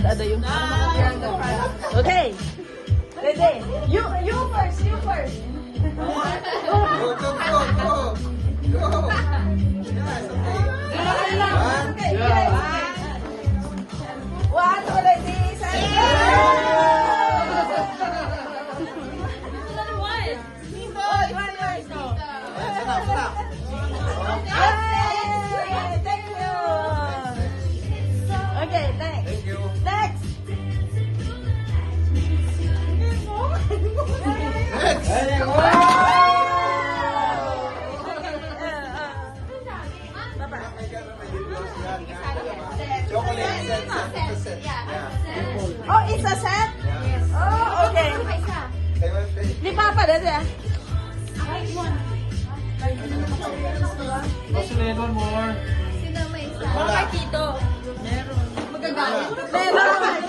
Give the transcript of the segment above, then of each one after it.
Ada yung... Okay. Ready? You first. You first. Go. One, ready, set, go! Thank you. Okay, next. Thank you. Next. Chocolate set. Oh, it's a set? Oh, okay. Ni Papa dati ah. One more. Baka Tito. Meron.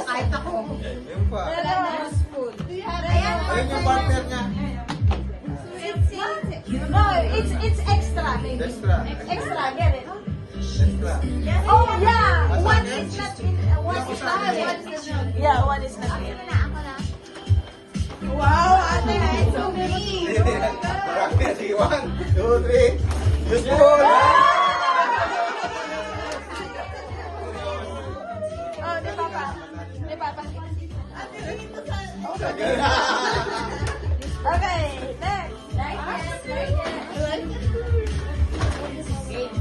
Kahit ako. Ayun pa. Meron. Ayun yung partner niya. No, it's extra. Extra. Extra, get it? Extra. Oh, yeah. One is not in. One is not in. Yeah, one is not in. Wow, ate, it's so big. Marami. 1, 2, 3. Useful. Oh, ni Papa. Ni Papa. Okay, next.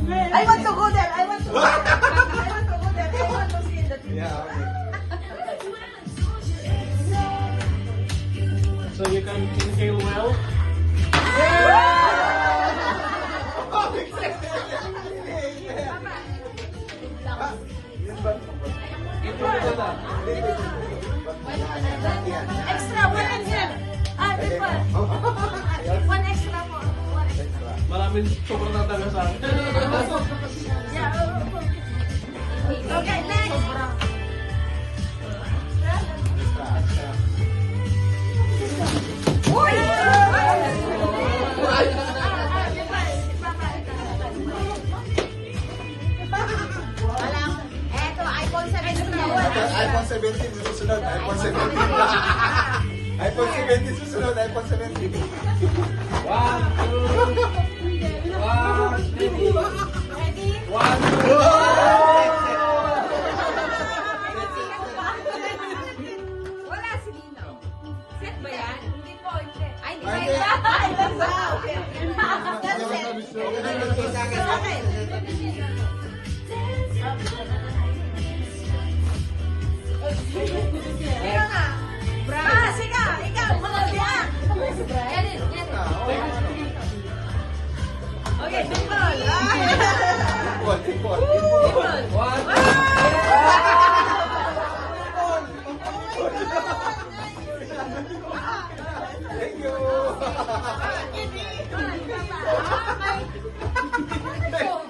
I want to go there. I want to go there. I want to see the TV. Yeah, okay. So you can inhale well. Extra, one extra. Ah, diba? One extra more. One extra. Maraming sobrang natala sa akin. Yeah. Okay, next. Uy! iPhone 17 susunod. iPhone 17. iPhone 17 susunod. iPhone 17. 1, 2, 1, ready. 1, 2. Wala, sige na. Set ba yan? Hindi po, hindi. Ay, hindi Ay, ba? Ay, nasa. Okay. Ikaw na. Ah, sige, ikaw, mga biyan. Okay, Dimple. Dimple. 1, Thank you.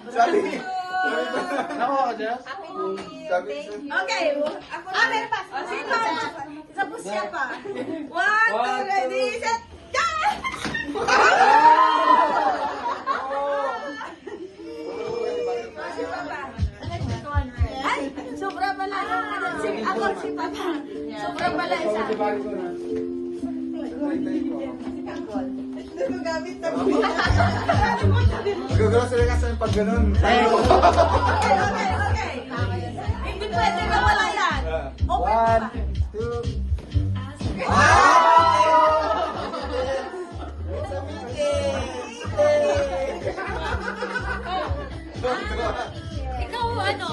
Sabi. Ako, Jess. Sabi. Okay. Meron pa. Oh, sino? Tapos siya pa. One, two, ready, set, go! Si Papa. Ay, sobra pala. Ako, si Papa. Sobra pala isa. Mag-grocery ka sa pag ganun. Okay. Hindi pwede na wala yan. Open 1, 2. Ikaw ano?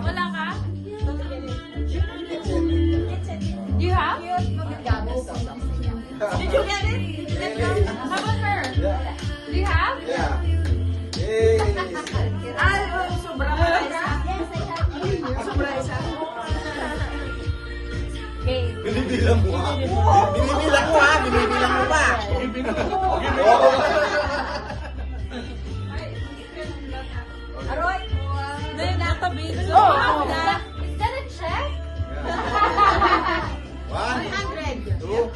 Wala ka? Do you have? Did you get it? How about her? Yeah. Do you have? Yeah. Yay. Ay, sobra pala isa. Sobra isa. Okay. Binibilang mo ha? Binibilang mo ha? Binibilang mo pa? Oo. Aroy? Then, natabi. Oh. Is that a check? 100. 2.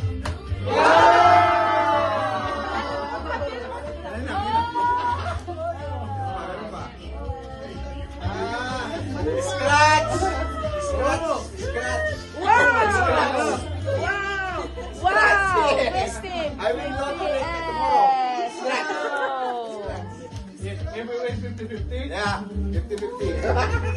Christine. I will lotto tomorrow. Yes. Scratch. Oh. If we win 50-50, Yeah, 50-50.